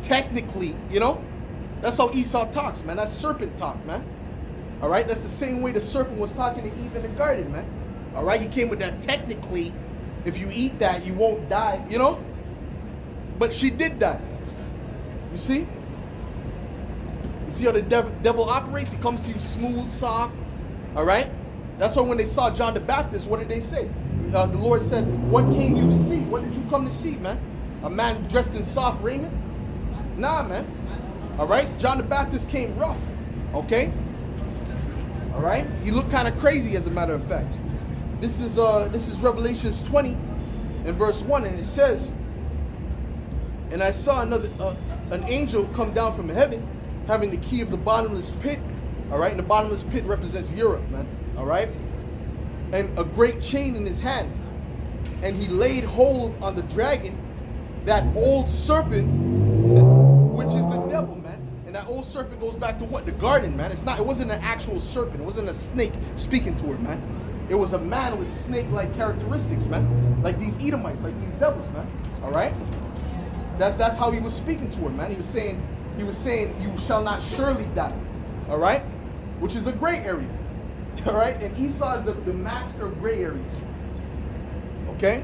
technically, that's how Esau talks, man. That's serpent talk, man. All right, that's the same way the serpent was talking to Eve in the garden, man. All right, he came with that technically, if you eat that, you won't die, But she did die. You see? You see how the devil operates? He comes to you smooth, soft. All right? That's why when they saw John the Baptist, what did they say? The Lord said, what came you to see? What did you come to see, man? A man dressed in soft raiment? Nah, man. All right? John the Baptist came rough. Okay? All right? He looked kind of crazy, as a matter of fact. This is Revelations 20 and verse 1, and it says, and I saw an angel come down from heaven, having the key of the bottomless pit. All right? And the bottomless pit represents Europe, man. All right? And a great chain in his hand. And he laid hold on the dragon, that old serpent, which is the devil, man. And that old serpent goes back to what? The garden, man. It wasn't an actual serpent. It wasn't a snake speaking to her, man. It was a man with snake-like characteristics, man. Like these Edomites, like these devils, man. All right? That's how he was speaking to her, man. He was saying, you shall not surely die. All right? Which is a gray area. All right? And Esau is the master of gray areas. Okay?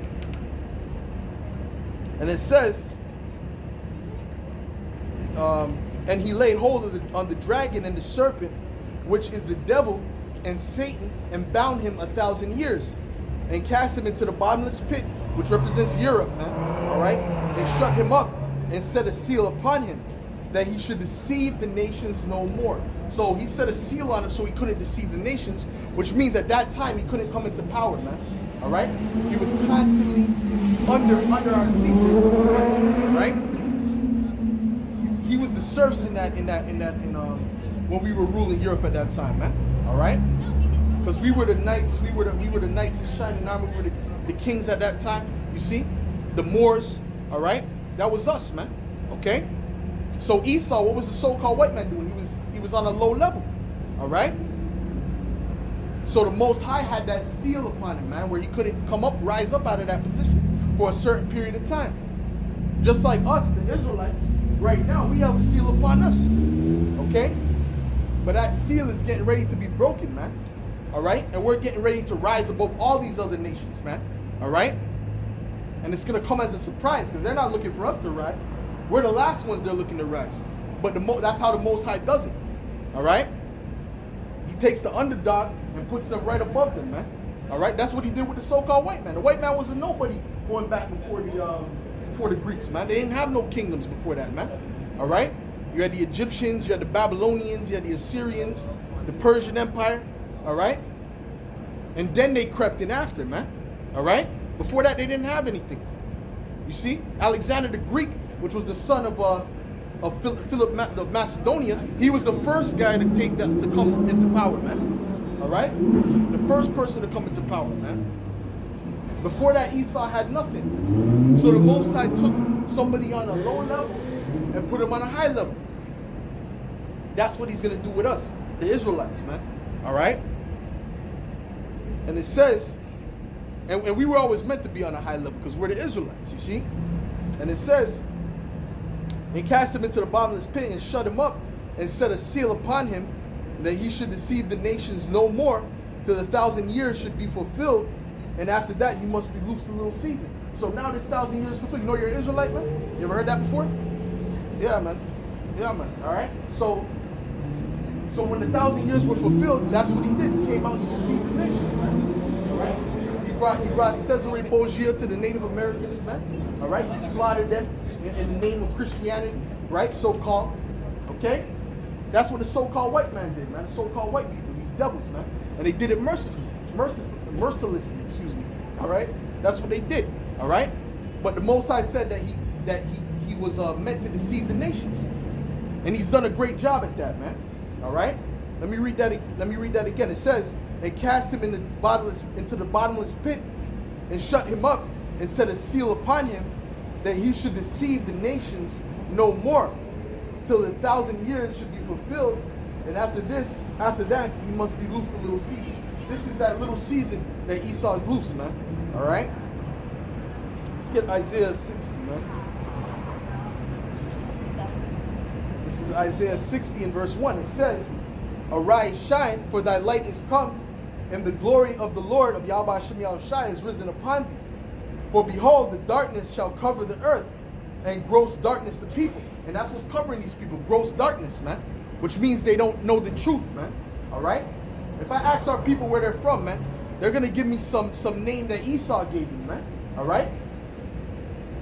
And it says, and he laid hold on the dragon and the serpent, which is the devil and Satan, and bound him 1,000 years, and cast him into the bottomless pit, which represents Europe, man. All right? And shut him up and set a seal upon him, that he should deceive the nations no more. So he set a seal on him so he couldn't deceive the nations, which means at that time he couldn't come into power, man. All right? He was constantly under our feet, right? He was the serfs in when we were ruling Europe at that time, man. All right? Because we were the knights, we were the knights in shining armor, we were the kings at that time. You see, the Moors. All right, that was us, man. Okay. So Esau, what was the so-called white man doing? He was on a low level. All right. So the Most High had that seal upon him, man, where he couldn't rise up out of that position for a certain period of time. Just like us, the Israelites, right now, we have a seal upon us. Okay? But that seal is getting ready to be broken, man. All right? And we're getting ready to rise above all these other nations, man. All right? And it's going to come as a surprise because they're not looking for us to rise. We're the last ones they're looking to rise. But that's how the Most High does it. All right? He takes the underdog and puts them right above them, man. All right? That's what he did with the so-called white man. The white man was a nobody going back before the Greeks, man. They didn't have no kingdoms before that, man. All right? You had the Egyptians, you had the Babylonians, you had the Assyrians, the Persian Empire. All right? And then they crept in after, man. All right? Before that, they didn't have anything. You see? Alexander the Greek, which was the son of Philip of Macedonia, he was the first guy to come into power, man. All right? The first person to come into power, man. Before that, Esau had nothing. So the Most High took somebody on a low level and put him on a high level. That's what he's going to do with us, the Israelites, man. All right? And it says, and we were always meant to be on a high level because we're the Israelites, you see? And it says, and cast him into the bottomless pit and shut him up and set a seal upon him that he should deceive the nations no more till 1,000 years should be fulfilled. And after that, you must be loosed a little season. So now this 1,000 years fulfilled. You know you're an Israelite, man? You ever heard that before? Yeah, man. Yeah, man. All right? So when the 1,000 years were fulfilled, that's what he did. He came out, he deceived the nations, man. All right? He brought Cesare Borgia to the Native Americans, man. All right? He slaughtered them in the name of Christianity, right? So-called. Okay? That's what the so-called white man did, man. The so-called white people, these devils, man. And they did it mercilessly, excuse me. All right? That's what they did. All right? But the Most High said that he was meant to deceive the nations. And he's done a great job at that, man. All right? Let me read that again. It says, and cast him into the bottomless pit and shut him up and set a seal upon him that he should deceive the nations no more till 1,000 years should be fulfilled. And after that, he must be loosed a little season. This is that little season that Esau is loose, man. All right? Let's get Isaiah 60, man. This is Isaiah 60 and verse 1. It says, "Arise, shine, for thy light is come, and the glory of the Lord of Yahweh Hashem Yahushai is risen upon thee. For behold, the darkness shall cover the earth, and gross darkness the people." And that's what's covering these people, gross darkness, man. Which means they don't know the truth, man. All right? If I ask our people where they're from, man, they're going to give me some name that Esau gave me, man. All right?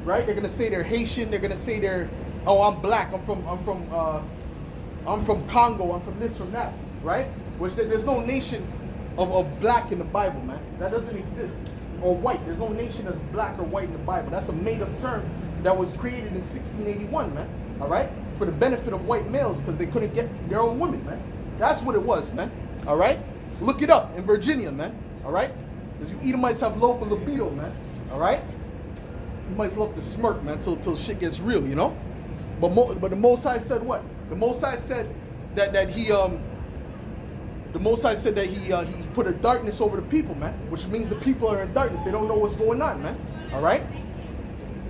Right? They're going to say they're Haitian. They're going to say they're, oh, I'm black. I'm from Congo. I'm from this, from that. Right? Which there's no nation of black in the Bible, man. That doesn't exist. Or white. There's no nation that's black or white in the Bible. That's a made-up term that was created in 1681, man. All right? For the benefit of white males because they couldn't get their own women, man. That's what it was, man. All right? Look it up in Virginia, man. All right? Because you Edomites have low libido, man. All right? You might love to smirk, man, till shit gets real, you know? But the Most High said what? The Most High said that he put a darkness over the people, man. Which means the people are in darkness. They don't know what's going on, man. All right?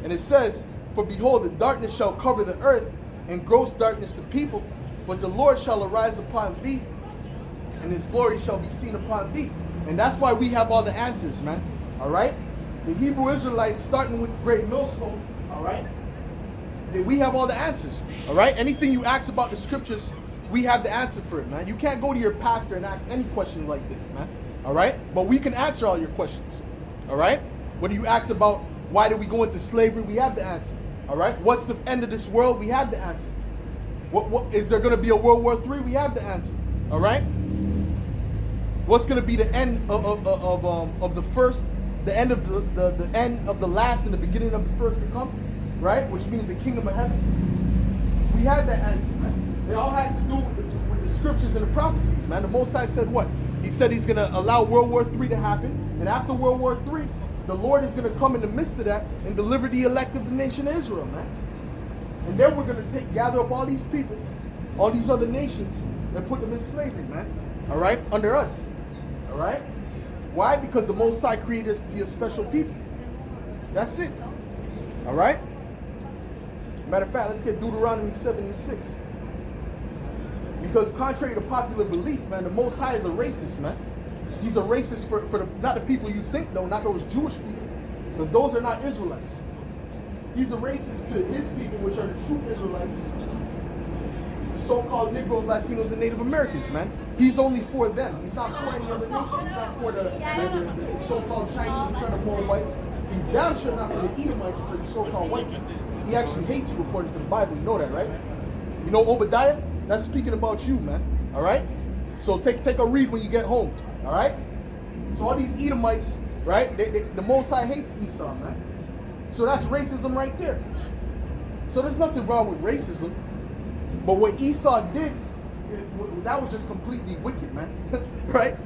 And it says, "For behold, the darkness shall cover the earth, and gross darkness the people. But the Lord shall arise upon thee, and his glory shall be seen upon thee." And that's why we have all the answers, man. All right? The Hebrew Israelites, starting with Great Millstone, all right? We have all the answers, all right? Anything you ask about the scriptures, we have the answer for it, man. You can't go to your pastor and ask any question like this, man. All right? But we can answer all your questions, all right? When you ask about why did we go into slavery, we have the answer, all right? What's the end of this world? We have the answer. What is there going to be a World War III? We have the answer, all right? What's going to be the end of the first, the end of the end of the last, and the beginning of the first to come, right? Which means the kingdom of heaven. We have that answer, man. It all has to do with the scriptures and the prophecies, man. The Most High said what? He said he's going to allow World War III to happen, and after World War III, the Lord is going to come in the midst of that and deliver the elect of the nation of Israel, man. And then we're going to gather up all these people, all these other nations, and put them in slavery, man. All right? Under us. All right? Why? Because the Most High created us to be a special people. That's it. All right? Matter of fact, let's get Deuteronomy 7:6. Because contrary to popular belief, man, the Most High is a racist, man. He's a racist for the, not the people you think, though, not those Jewish people. Because those are not Israelites. He's a racist to his people, which are the true Israelites. The so-called Negroes, Latinos, and Native Americans, man. He's only for them. He's not for any other nation. He's not for the so-called Chinese, which are the Moabites. He's damn sure not for the Edomites, which are the so-called white people. He actually hates you according to the Bible. You know that, right? You know Obadiah? That's speaking about you, man. All right? So take a read when you get home. All right? So all these Edomites, right? The Most High hates Esau, man. So that's racism right there. So there's nothing wrong with racism. But what Esau did, that was just completely wicked, man. Right?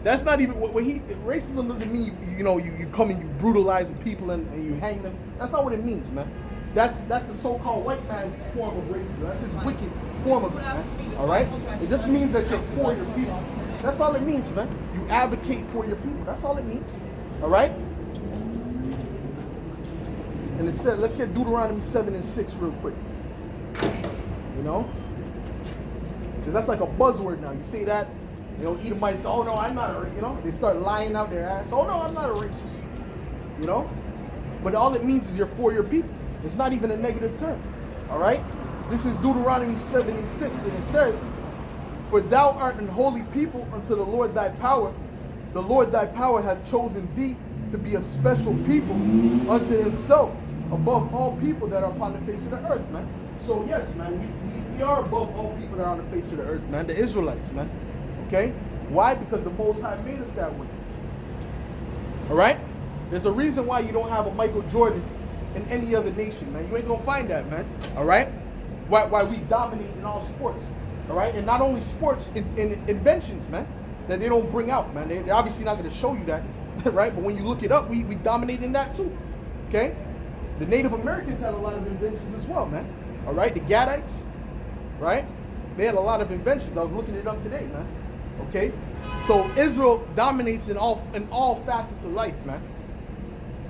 That's not even what he. Racism doesn't mean you come and you brutalize people and you hang them. That's not what it means, man. That's the so-called white man's form of racism. That's his wicked form of it, man. All right? It just means that you're for your people. That's all it means, man. You advocate for your people. That's all it means. All right? And it said, let's get Deuteronomy 7:6 real quick. You know? Because that's like a buzzword now. You say that, Edomites, oh no, I'm not a, they start lying out their ass. Oh no, I'm not a racist. But all it means is you're for your people. It's not even a negative term. All right? This is Deuteronomy 7:6, and it says, "For thou art an holy people unto the Lord thy power. The Lord thy power hath chosen thee to be a special people unto himself, above all people that are upon the face of the earth," man. So yes, man, we are above all people that are on the face of the earth, man. The Israelites, man. Okay? Why? Because the Most High made us that way. All right? There's a reason why you don't have a Michael Jordan in any other nation, man. You ain't gonna find that, man. All right? Why we dominate in all sports. All right? And not only sports, in inventions, man, that they don't bring out, man. They're obviously not gonna show you that, right? But when you look it up, we dominate in that too. Okay? The Native Americans had a lot of inventions as well, man. All right? The Gadites, right? They had a lot of inventions. I was looking it up today, man. Okay? So Israel dominates in all facets of life, man.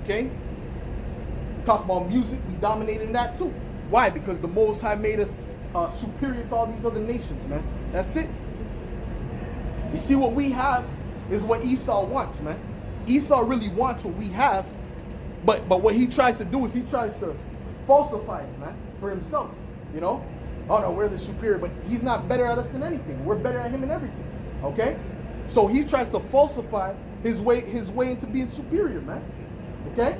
Okay? Talk about music, we dominate in that too. Why? Because the Most High made us superior to all these other nations, man. That's it. You see, what we have is what Esau wants, man. Esau really wants what we have, but what he tries to do is he tries to falsify it, man, for himself, you know? Oh no, we're the superior, but he's not better at us than anything. We're better at him in everything, okay? So he tries to falsify his way into being superior, man, okay?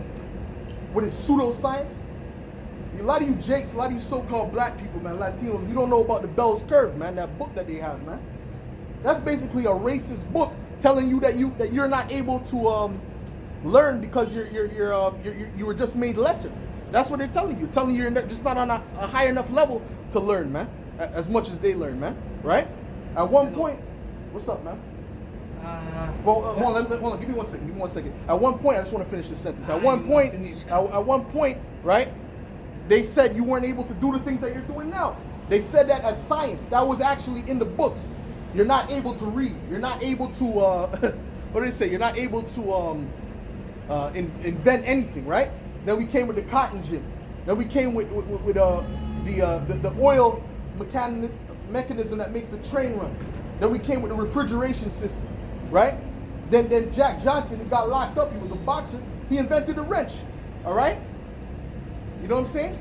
With his pseudoscience. A lot of you Jakes, a lot of you so-called black people, man, Latinos, you don't know about the Bell's Curve, man, that book that they have, man. That's basically a racist book telling you that you're not able to learn because you were just made lesser. That's what they're telling you. Telling you you're just not on a high enough level to learn, man, as much as they learn, man. Right? At one point, what's up, man? Hold on. Give me 1 second. Give me 1 second. At one point, I just want to finish this sentence. At one point, right? They said you weren't able to do the things that you're doing now. They said that as science. That was actually in the books. You're not able to read. You're not able to, what did they say? You're not able to invent anything, right? Then we came with the cotton gin. Then we came with the oil mechanism that makes the train run. Then we came with the refrigeration system, right? Then Jack Johnson, he got locked up. He was a boxer. He invented a wrench, all right? You know what I'm saying?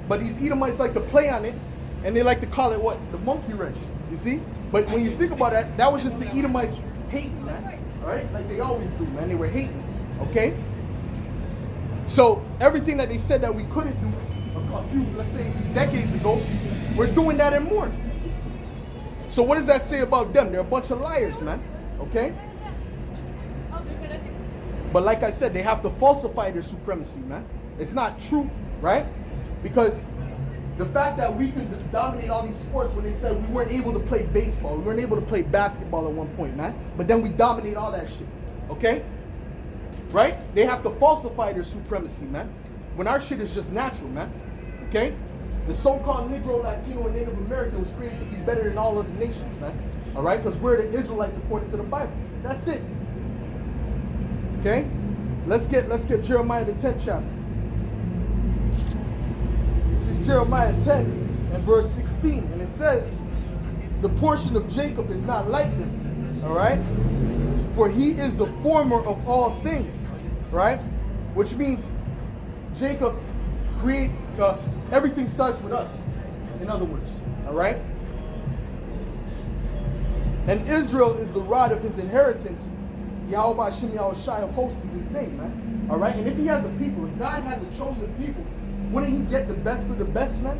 But these Edomites like to play on it, and they like to call it what? The monkey wrench, you see? But when you think about that, that was just the Edomites hating, man. All right? Like they always do, man. They were hating, okay? So everything that they said that we couldn't do a few, let's say, decades ago, we're doing that and more. So what does that say about them? They're a bunch of liars, man, okay? But like I said, they have to falsify their supremacy, man. It's not true, right? Because the fact that we could dominate all these sports when they said we weren't able to play baseball, we weren't able to play basketball at one point, man. But then we dominate all that shit, okay? Right? They have to falsify their supremacy, man. When our shit is just natural, man, okay? The so-called Negro, Latino, and Native American was created to be better than all other nations, man. All right? Because we're the Israelites according to the Bible. That's it. Okay? Let's get Jeremiah the 10th chapter. This is Jeremiah 10 and verse 16, and it says, "The portion of Jacob is not like them." All right? For he is the former of all things, right? Which means Jacob create us. Everything starts with us, in other words, all right? And Israel is the rod of his inheritance. Yahweh Hashem Yahushai of hosts is his name, man. All right? And if he has a people, if God has a chosen people, wouldn't he get the best of the best, man?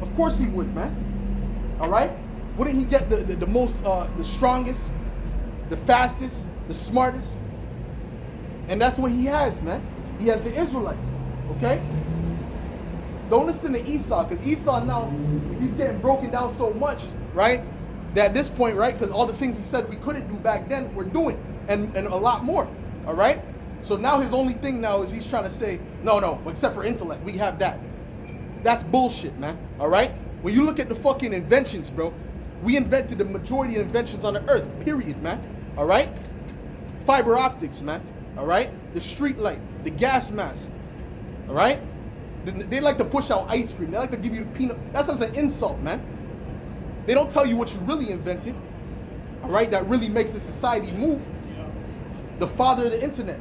Of course he would, man. All right? Wouldn't he get the most, the strongest, the fastest, the smartest? And that's what he has, man. He has the Israelites, okay? Don't listen to Esau, because Esau now, he's getting broken down so much, right? That at this point, right, because all the things he said we couldn't do back then, we're doing, and a lot more, all right? So now his only thing now is he's trying to say, no, except for intellect, we have that. That's bullshit, man, all right? When you look at the fucking inventions, bro, we invented the majority of inventions on the earth, period, man, all right? Fiber optics, man, all right? The street light, the gas mask, all right? They like to push out ice cream. They like to give you peanut. That's as an insult, man. They don't tell you what you really invented, all right? That really makes the society move. The father of the internet,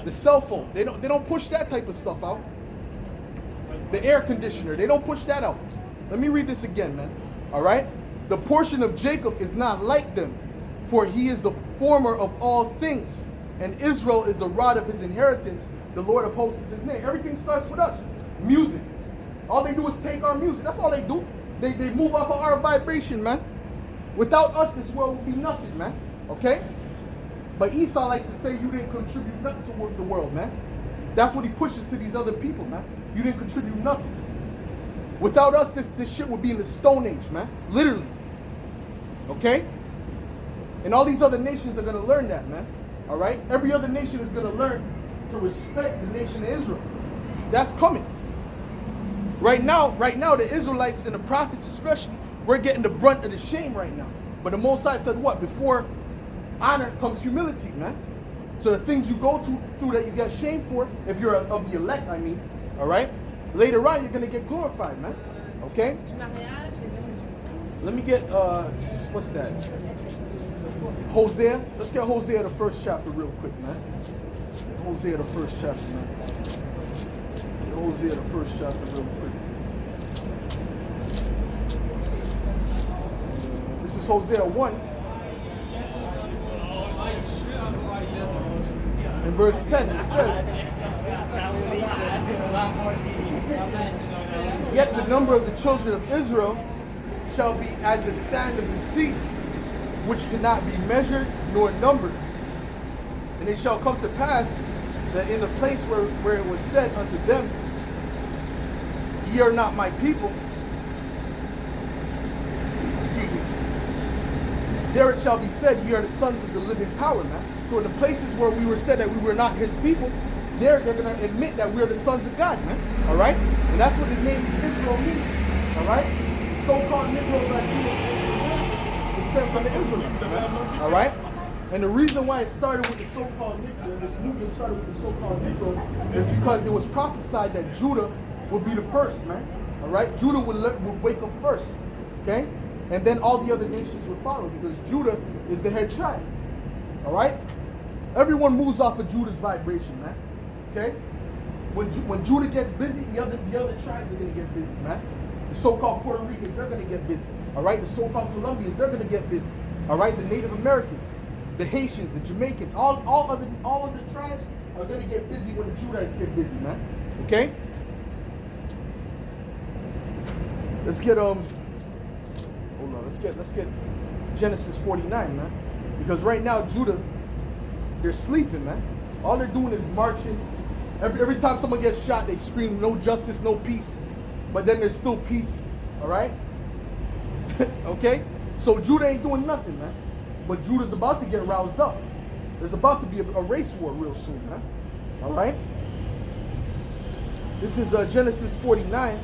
the cell phone. They don't push that type of stuff out. The air conditioner. They don't push that out. Let me read this again, man. All right? The portion of Jacob is not like them, for he is the former of all things, and Israel is the rod of his inheritance. The Lord of hosts is his name. Everything starts with us. Music. All they do is take our music. That's all they do. They move off of our vibration, man. Without us, this world would be nothing, man. Okay? But Esau likes to say you didn't contribute nothing to the world, man. That's what he pushes to these other people, man. You didn't contribute nothing. Without us, this shit would be in the Stone Age, man. Literally. Okay? And all these other nations are going to learn that, man. All right? Every other nation is going to learn to respect the nation of Israel. That's coming. Right now, the Israelites and the prophets especially, we're getting the brunt of the shame right now. But the Most High said what? Before honor comes humility, man. So the things you go through that you get shamed for, if you're of the elect, I mean, all right? Later on, you're going to get glorified, man. Okay? Let me get, what's that? Hosea. Let's get Hosea, the first chapter, real quick, man. Hosea, the first chapter, man. Get Hosea, the first chapter, real quick. This is Hosea 1. In verse 10, it says, "Yet the number of the children of Israel shall be as the sand of the sea, which cannot be measured nor numbered. And it shall come to pass that in the place where it was said unto them, Ye are not my people, excuse me, there it shall be said, Ye are the sons of the living power," man. So in the places where we were said that we were not his people, they're going to admit that we're the sons of God, man. All right? And that's what the name Israel means. All right? The so-called Negroes like you, descend from the Israelites, man. All right? And the reason why it started with the so-called Negroes, this movement started with the so-called Negroes, is because it was prophesied that Judah would be the first, man. All right? Judah would wake up first. Okay? And then all the other nations would follow because Judah is the head tribe. All right? Everyone moves off of Judah's vibration, man. Okay? When Judah gets busy, the other tribes are going to get busy, man. The so-called Puerto Ricans, they're going to get busy. All right? The so-called Colombians, they're going to get busy. All right? The Native Americans, the Haitians, the Jamaicans, all of the tribes are going to get busy when the Judites get busy, man. Okay? Let's get hold on. Let's get Genesis 49, man. Because right now Judah, they're sleeping, man. All they're doing is marching. Every time someone gets shot, they scream, "No justice, no peace." But then there's still peace. All right? Okay? So Judah ain't doing nothing, man. But Judah's about to get roused up. There's about to be a race war real soon, man. All right? This is Genesis 49.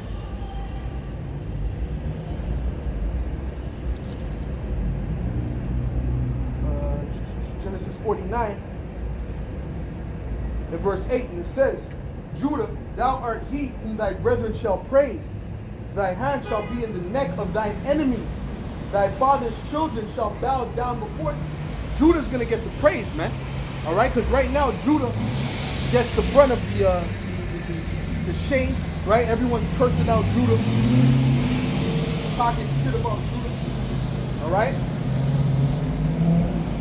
Genesis 49, in verse 8, and it says, "Judah, thou art he whom thy brethren shall praise. Thy hand shall be in the neck of thine enemies. Thy father's children shall bow down before thee." Judah's going to get the praise, man. All right? Because right now, Judah gets the brunt of the shame, right? Everyone's cursing out Judah, talking shit about Judah. All right?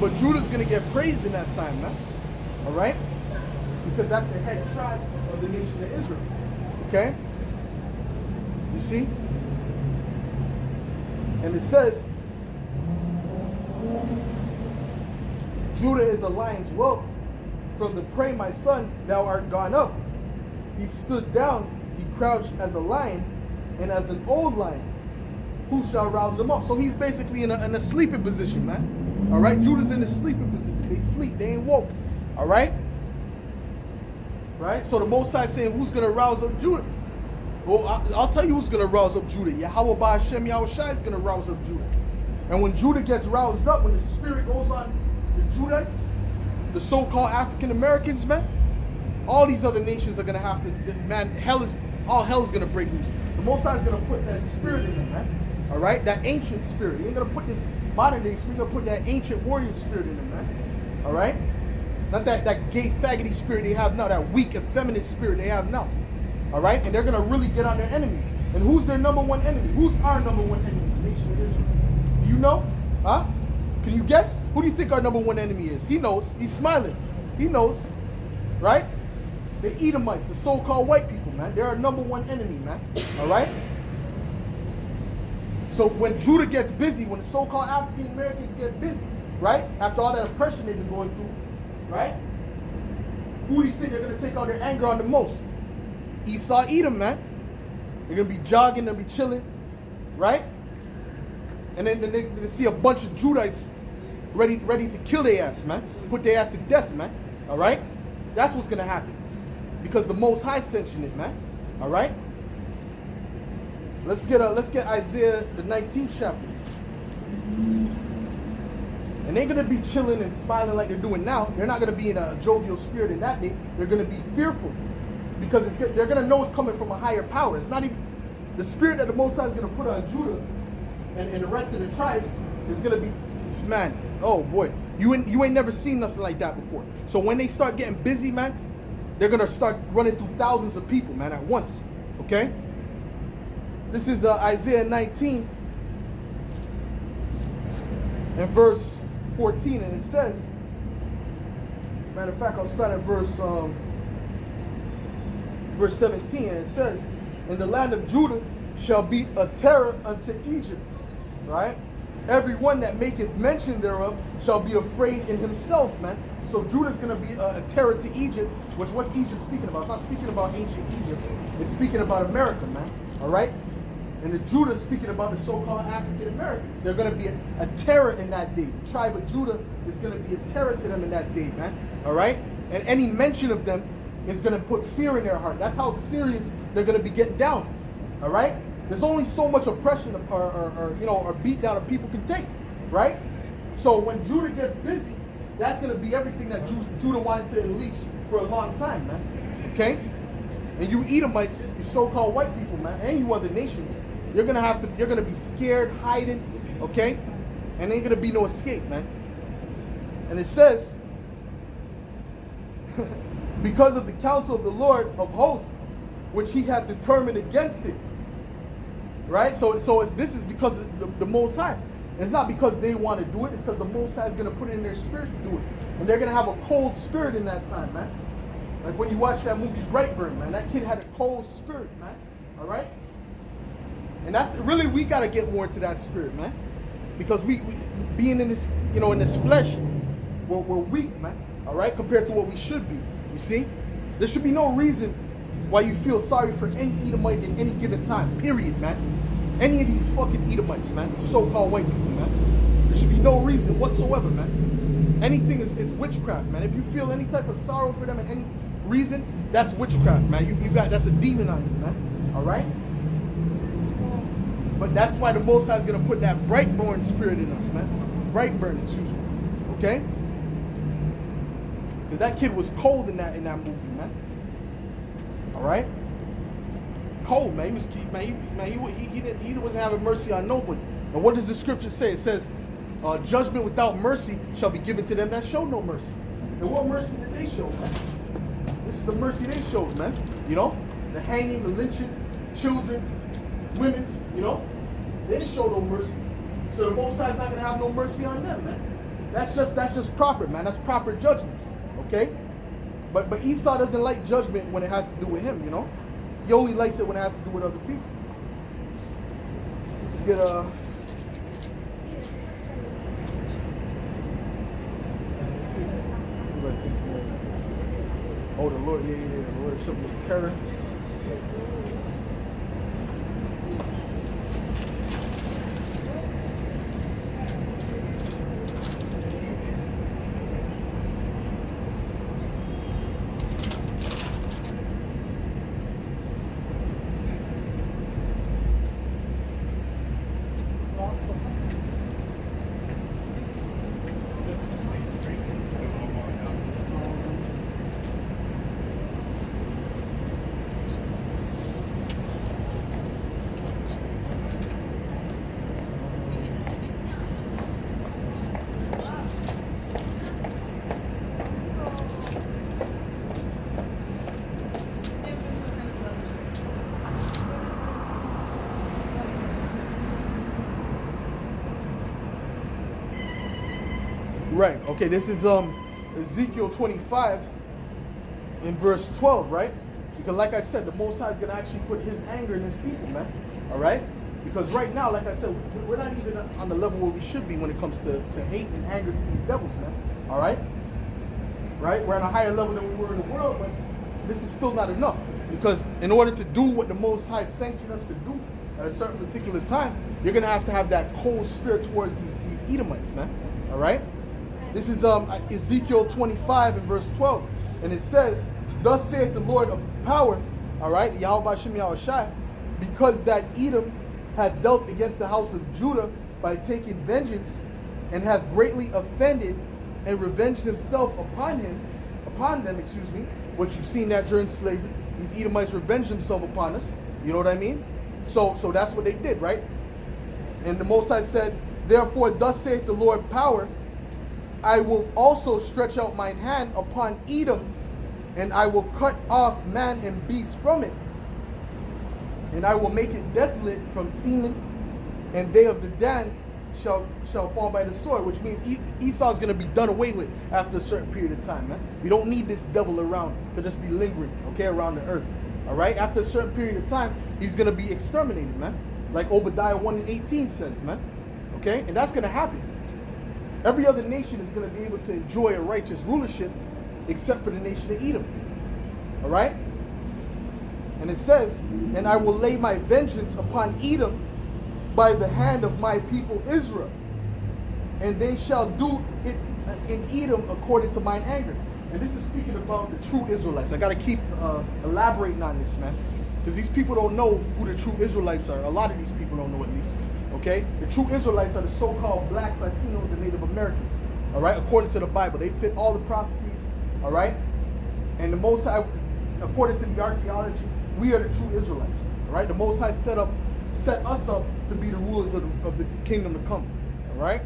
But Judah's going to get praised in that time, man. All right? Because that's the head tribe of the nation of Israel. Okay? You see? And it says, "Judah is a lion's whelp. From the prey, my son, thou art gone up. He stood down, he crouched as a lion, and as an old lion. Who shall rouse him up?" So he's basically in a sleeping position, man. All right? Judah's in a sleeping position. They sleep. They ain't woke. All right? Right? So the Most High is saying, who's going to rouse up Judah? Well, I'll tell you who's going to rouse up Judah. Yahweh Ba'Hashem Yahushai is going to rouse up Judah. And when Judah gets roused up, when the spirit goes on the Judites, the so-called African Americans, man, all these other nations are going to have to, man, all hell is going to break loose. The Most High is going to put that spirit in them, man. All right? That ancient spirit. He ain't going to put this modern day spirit. He's going to put that ancient warrior spirit in them, man. All right? Not that gay, faggoty spirit they have now, that weak, effeminate spirit they have now. All right? And they're going to really get on their enemies. And who's their number one enemy? Who's our number one enemy? The nation of Israel. Do you know? Huh? Can you guess? Who do you think our number one enemy is? He knows. He's smiling. He knows. Right? The Edomites, the so-called white people, man. They're our number one enemy, man. All right? So when Judah gets busy, when the so-called African Americans get busy, right? After all that oppression they've been going through, right? Who do you think they're going to take out their anger on the most? Esau, Edom, man. They're going to be jogging, they'll be chilling, right? And then they're going to see a bunch of Judites ready to kill their ass, man. Put their ass to death, man. All right? That's what's going to happen. Because the Most High sanctioned it, man. All right? Let's get Isaiah the 19th chapter. And they're going to be chilling and smiling like they're doing now. They're not going to be in a jovial spirit in that day. They're going to be fearful. because they're going to know it's coming from a higher power. It's not even the spirit that the Most High is going to put on Judah and the rest of the tribes is going to be, man, oh boy, you ain't never seen nothing like that before. So when they start getting busy, man, they're going to start running through thousands of people, man, at once, okay? This is Isaiah 19 and verse 14, and it says, matter of fact, I'll start at verse 17, and it says, "And the land of Judah shall be a terror unto Egypt," right? "Everyone that maketh mention thereof shall be afraid in himself," man. So Judah's going to be a terror to Egypt, which what's Egypt speaking about? It's not speaking about ancient Egypt. It's speaking about America, man, all right? And the Judah's speaking about the so-called African Americans. They're going to be a terror in that day. The tribe of Judah is going to be a terror to them in that day, man, all right? And any mention of them is going to put fear in their heart. That's how serious they're going to be getting down, all right? There's only so much oppression or beat down that people can take, right? So when Judah gets busy, that's going to be everything that Judah wanted to unleash for a long time, man, okay? And you Edomites, you so-called white people, man, and you other nations, you're going to be scared, hiding, okay? And ain't going to be no escape, man. And it says, "Because of the counsel of the Lord of hosts, which he hath determined against it." Right? So this is because of the Most High. It's not because they want to do it. It's because the Most High is going to put it in their spirit to do it. And they're going to have a cold spirit in that time, man. Like when you watch that movie Brightburn, man, that kid had a cold spirit, man. All right? And that's really, we got to get more into that spirit, man. Because we being in this, in this flesh, we're weak, man. All right? Compared to what we should be. You see? There should be no reason why you feel sorry for any Edomite at any given time. Period, man. Any of these fucking Edomites, man. These so-called white people, man. There should be no reason whatsoever, man. Anything is witchcraft, man. If you feel any type of sorrow for them and any reason, that's witchcraft, man. That's a demon on you, man. All right? But that's why the Most High is going to put that Brightburn spirit in us, man. Brightburn, excuse me. Okay? Because that kid was cold in that movie, man. All right? Cold, man. He wasn't having mercy on nobody. And what does the scripture say? It says, "Judgment without mercy shall be given to them that show no mercy." And what mercy did they show, man? This is the mercy they showed, man. The hanging, the lynching, children, women. They didn't show no mercy. So the Most High is not gonna have no mercy on them, man. That's just proper, man. That's proper judgment. Okay? But Esau doesn't like judgment when it has to do with him, He only likes it when it has to do with other people. Let's get oh, the Lord, the Lord showed me terror. Right. Okay, this is Ezekiel 25 in verse 12, right? Because like I said, the Most High is going to actually put his anger in his people, man. All right? Because right now, like I said, we're not even on the level where we should be when it comes to hate and anger to these devils, man. All right? Right? We're on a higher level than we were in the world, but this is still not enough. Because in order to do what the Most High sanctioned us to do at a certain particular time, you're going to have that cold spirit towards these Edomites, man. All right? This is Ezekiel 25 and verse 12. And it says, "Thus saith the Lord of power," all right, Yahweh Shem Yahushai, "because that Edom hath dealt against the house of Judah by taking vengeance, and hath greatly offended and revenged himself upon them, what you've seen that during slavery, These Edomites revenged themselves upon us. You know what I mean? So that's what they did, right? And the Most High said, therefore, thus saith the Lord power, I will also stretch out mine hand upon Edom, and I will cut off man and beast from it. And I will make it desolate from Teman, and they of the Dan shall fall by the sword, which means Esau is going to be done away with after a certain period of time, man. We don't need this devil around to just be lingering, okay, around the earth. All right? After a certain period of time, he's going to be exterminated, man. Like Obadiah 1:18 says, man. Okay? And that's going to happen. Every other nation is going to be able to enjoy a righteous rulership except for the nation of Edom. All right? And it says, and I will lay my vengeance upon Edom by the hand of my people Israel, and they shall do it in Edom according to mine anger. And this is speaking about the true Israelites. I got to keep elaborating on this, man, because these people don't know who the true Israelites are. A lot of these people don't know, at least. Okay? The true Israelites are the so-called blacks, Latinos, and Native Americans. All right? According to the Bible. They fit all the prophecies. All right? And the Most High, according to the archaeology, we are the true Israelites. All right? The Most High set us up to be the rulers of the kingdom to come. All right?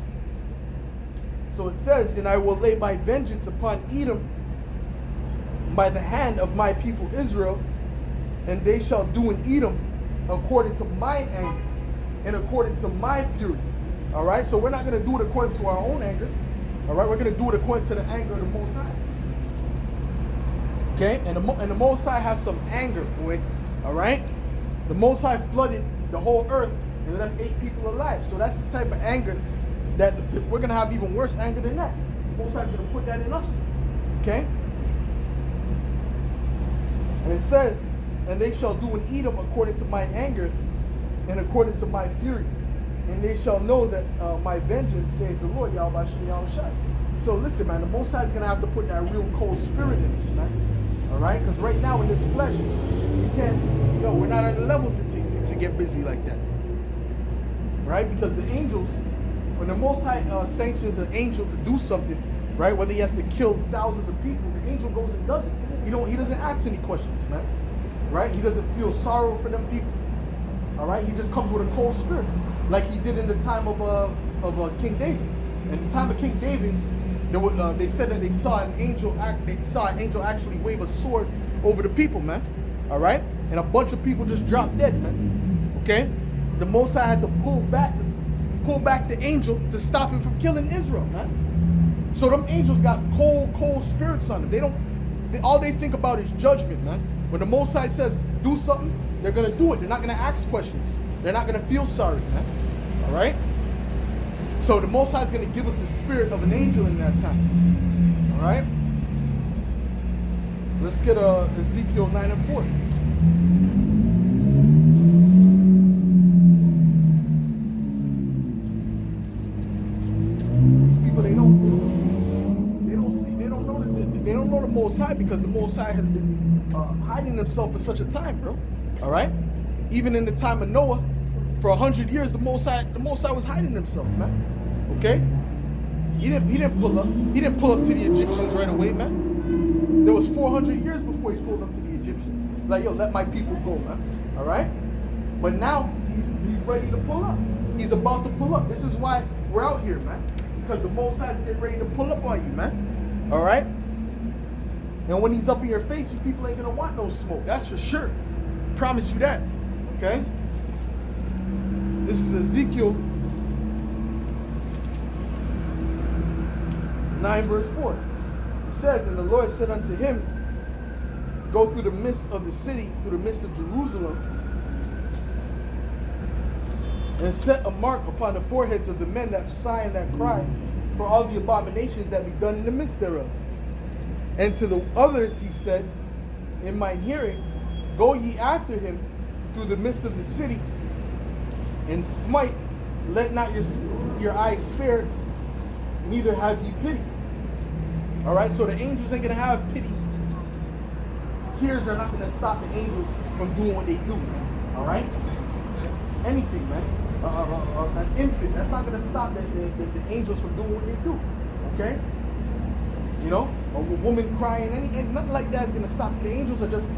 So it says, and I will lay my vengeance upon Edom by the hand of my people Israel, and they shall do in Edom according to mine anger and according to my fury. All right? So we're not going to do it according to our own anger. All right? We're going to do it according to the anger of the Most High. Okay? And the Most High has some anger, boy. All right? The Most High flooded the whole earth and left 8 people alive. So that's the type of anger that we're going to have even worse anger than that. The Most High is going to put that in us. Okay? And it says, and they shall do in Edom according to mine anger and according to my fury. And they shall know that my vengeance, saith the Lord, Yahweh Shem Yahushai. So listen, man, the Most High is going to have to put that real cold spirit in us, man. All right? Because right now in this flesh, we can't, we're not on the level to get busy like that. Right? Because the angels, when the Most High sanctions an angel to do something, right? Whether he has to kill thousands of people, the angel goes and does it. He doesn't ask any questions, man. Right? He doesn't feel sorrow for them people. All right? He just comes with a cold spirit, like he did in the time of King David. In the time of King David, they said that they saw an angel actually wave a sword over the people, man. All right? And a bunch of people just dropped dead, man. Okay? The Most High had to pull back the angel to stop him from killing Israel, man. So them angels got cold spirits on them. All they think about is judgment, man. When the Most High says do something, they're gonna do it. They're not gonna ask questions. They're not gonna feel sorry, man. All right? So the Most High is gonna give us the spirit of an angel in that time. All right? Let's get Ezekiel 9:4. They don't know the Most High because the Most High has been hiding himself for such a time, bro. All right? Even in the time of Noah, for 100 years, the Most High was hiding himself, man. Okay? He didn't pull up. He didn't pull up to the Egyptians right away, man. There was 400 years before he pulled up to the Egyptians. Like, yo, let my people go, man. All right? But now he's ready to pull up. He's about to pull up. This is why we're out here, man. Because the Most High is getting ready to pull up on you, man. All right? And when he's up in your face, you people ain't going to want no smoke. That's for sure. Promise you that. Okay? This is Ezekiel 9 verse 4. It says, and the Lord said unto him, go through the midst of the city, through the midst of Jerusalem, and set a mark upon the foreheads of the men that sigh and that cry for all the abominations that be done in the midst thereof. And to the others he said, in mine hearing, go ye after him through the midst of the city, and smite, let not your eyes spare, neither have ye pity. All right, so the angels ain't going to have pity. Tears are not going to stop the angels from doing what they do, man. All right? Anything, man. An infant, that's not going to stop the angels from doing what they do. Okay? You know? A woman crying, nothing like that is going to stop. The angels are just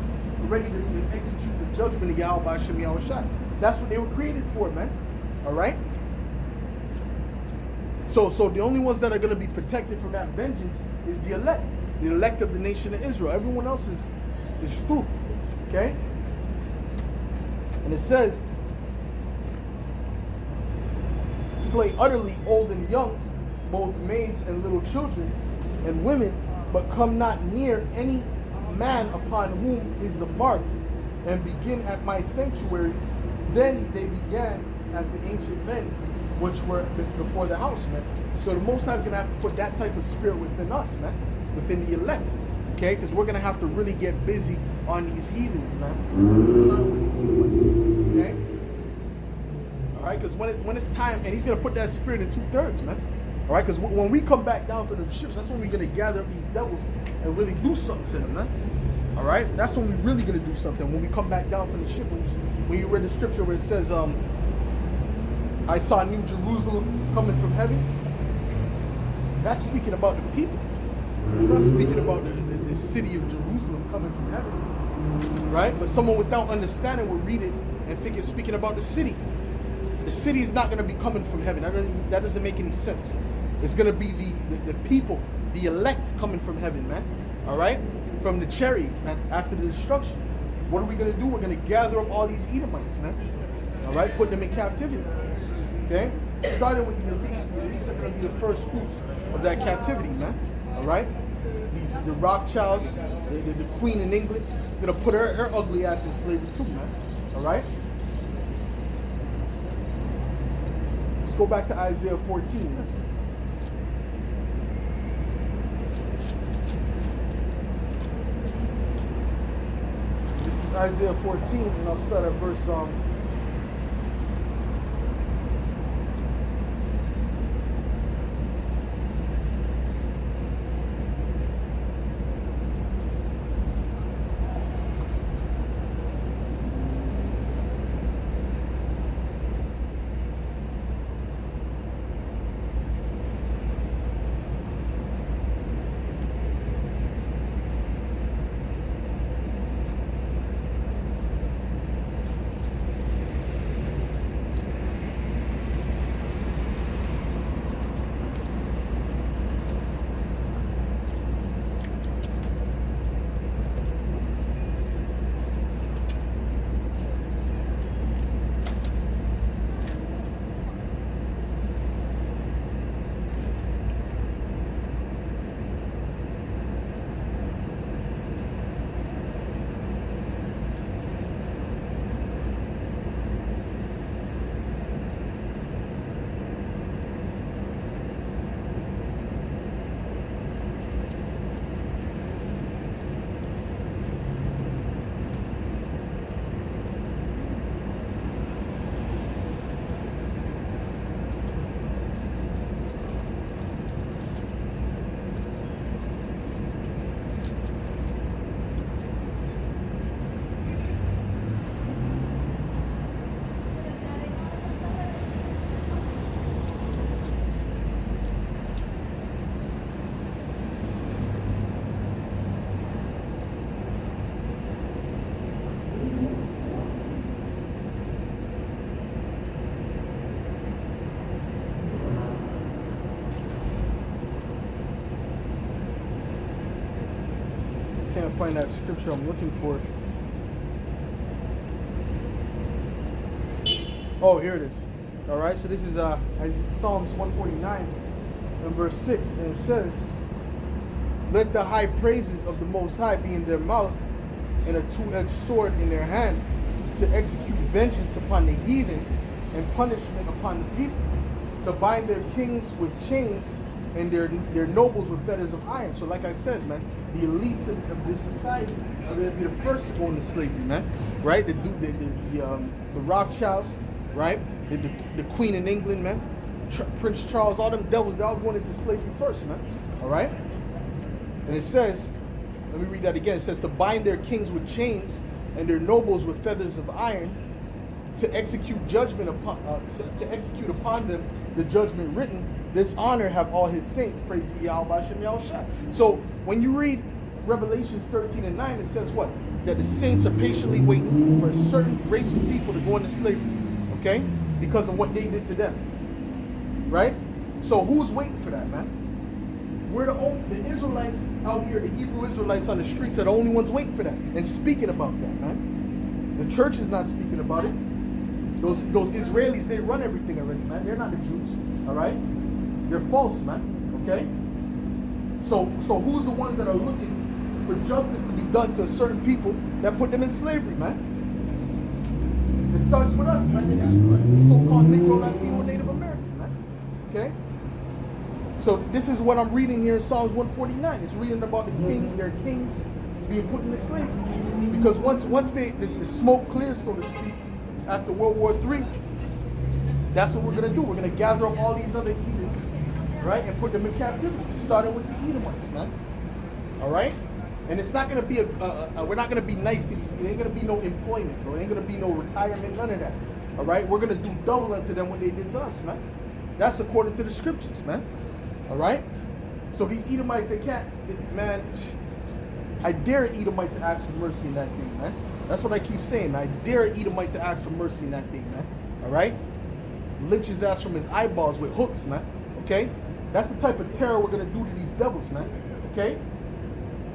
ready to execute the judgment of Yahweh Hashem Yahushua. That's what they were created for, man. All right? So the only ones that are going to be protected from that vengeance is the elect of the nation of Israel. Everyone else is stupid. Okay? And it says, slay utterly old and young, both maids and little children and women, but come not near any man upon whom is the mark, and begin at my sanctuary. Then they began at the ancient men which were before the house, man. So the Most High is going to have to put that type of spirit within us, man, within the elect, okay? Because we're going to have to really get busy on these heathens, man. Start with the Edomites, okay? All right, because when it's time, and he's going to put that spirit in 2/3, man. All right, because when we come back down from the ships, that's when we're going to gather up these devils and really do something to them, man. All right, that's when we're really going to do something. When we come back down from the ship, when you read the scripture where it says, I saw New Jerusalem coming from heaven. That's speaking about the people. It's not speaking about the city of Jerusalem coming from heaven, right? But someone without understanding will read it and think it's speaking about the city. The city is not going to be coming from heaven. That doesn't make any sense. It's going to be the people, the elect coming from heaven, man. All right? From the chariot, man, after the destruction. What are we going to do? We're going to gather up all these Edomites, man. All right? Put them in captivity. Okay? Starting with the elites. The elites are going to be the first fruits of that captivity, man. All right? The Rothschilds, the Queen in England, going to put her ugly ass in slavery too, man. All right? Let's go back to Isaiah 14, man. This is Isaiah 14, and I'll start at verse can't find that scripture I'm looking for. Oh, here it is. All right, so this is Psalms 149 and verse 6, and it says, let the high praises of the Most High be in their mouth and a two-edged sword in their hand, to execute vengeance upon the heathen and punishment upon the people, to bind their kings with chains and their nobles with fetters of iron. So like I said, man, the elites of this society are going to be the first to go into slavery, man. Right? The Rothschilds, right? The Queen in England, man. Prince Charles, all them devils, they all going into slavery first, man. All right? And it says, let me read that again. It says, to bind their kings with chains and their nobles with feathers of iron, to execute judgment upon, upon them the judgment written. This honor have all his saints. Praise ye Yahweh Hashem Yahushua. So when you read Revelations 13 and 9, it says what? that the saints are patiently waiting for a certain race of people to go into slavery, okay? Because of what they did to them, right? So who's waiting for that, man? We're the Israelites out here, the Hebrew Israelites on the streets are the only ones waiting for that and speaking about that, man. The church is not speaking about it. Those Israelis, they run everything already, man. They're not the Jews, all right? They're false, man, okay? So who's the ones that are looking for justice to be done to certain people that put them in slavery, man? It starts with us, man, the Israelites, the so-called Negro, Latino, Native American, man, okay? So this is what I'm reading here in Psalms 149. It's reading about their kings being put into slavery. Because once the smoke clears, so to speak, after World War III, that's what we're going to do. We're going to gather up all these other Edoms, right, and put them in captivity, starting with the Edomites, man. All right? And it's not going to be we're not going to be nice to these. There ain't going to be no employment, bro. There ain't going to be no retirement, none of that. All right? We're going to do double unto them what they did to us, man. That's according to the scriptures, man. All right? So these Edomites, they can't, man, I dare an Edomite to ask for mercy in that day, man. That's what I keep saying. I dare an Edomite to ask for mercy in that day, man. All right? Lynch his ass from his eyeballs with hooks, man. Okay? That's the type of terror we're going to do to these devils, man. Okay?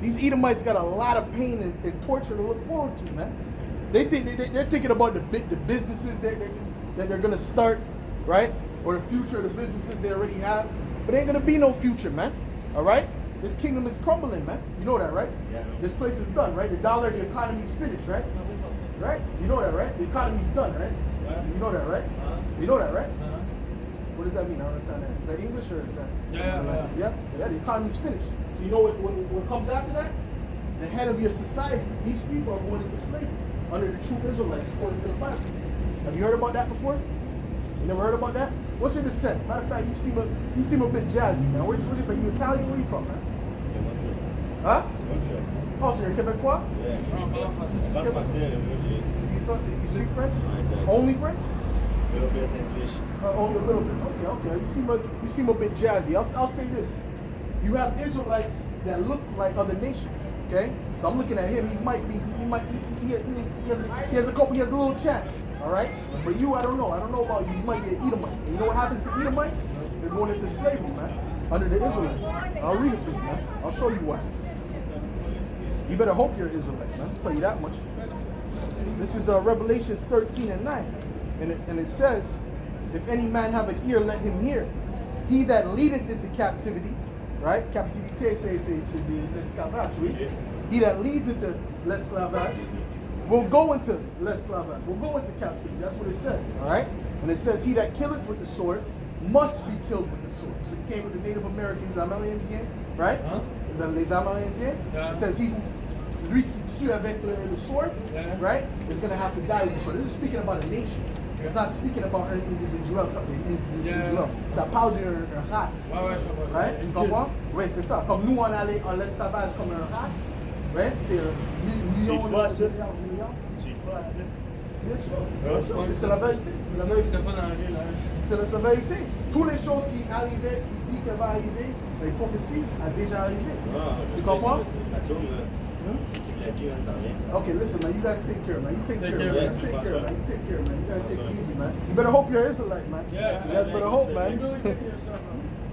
These Edomites got a lot of pain and torture to look forward to, man. They're thinking about the businesses that they're going to start, right? Or the future of the businesses they already have. But there ain't going to be no future, man. All right? This kingdom is crumbling, man. You know that, right? Yeah. This place is done, right? The dollar, the economy's finished, right? Right? You know that, right? The economy's done, right? You know that, right? You know that, right? What does that mean? I don't understand that. Is that English or is that? Yeah, the economy's finished. So you know what comes after that? The head of your society. These people are going into slavery under the true Israelites according to the Bible. Have you heard about that before? You never heard about that? What's your descent? Matter of fact, you seem a bit jazzy, man. Are you Italian? Where are you from, man? Huh? Oh, so you're Quebecois? Yeah. You speak French? Exactly. Only French? A little bit of English. Only a little bit. Okay. You seem a bit jazzy. I'll say this. You have Israelites that look like other nations. Okay? So I'm looking at him. He has a little chance. All right? But you, I don't know. I don't know about you. You might be an Edomite. And you know what happens to Edomites? They're going into slavery, man. Under the Israelites. I'll read it for you, man. I'll show you why. You better hope you're an Israelite, man. I'll tell you that much. This is Revelations 13:9. And it says, if any man have an ear, let him hear. He that leadeth into captivity, right? Captivité, c'est de l'esclavage, oui? He that leads into l'esclavage will go into l'esclavage. Will go into captivity. That's what it says, all right? And it says, he that killeth with the sword must be killed with the sword. So it came with the Native Americans, Amérindiens, right? Les Amérindiens. It says, lui qui tue avec the sword, right, is going to have to die with the sword. This is speaking about a nation. It's not speaking about an individual. Ça parle d'une race. Right? Tu comprends? Oui, c'est ça. Comme nous, on allait en l'esclavage comme une race. Ouais, c'était millions. Tu crois ça? Bien sûr. C'est la vérité. C'est la vérité. Toutes les choses qui arrivaient, qui disent qu'elles vont arriver, les prophéties ont déjà arrivé. Tu comprends? Ça tourne, là. C'est que la vie, ça revient. Okay, listen, man. You guys take care, man. You take care, man. You take care, man. You take care, man. You guys take it easy, man. You better hope you're Israelite, man. You guys better hope, man.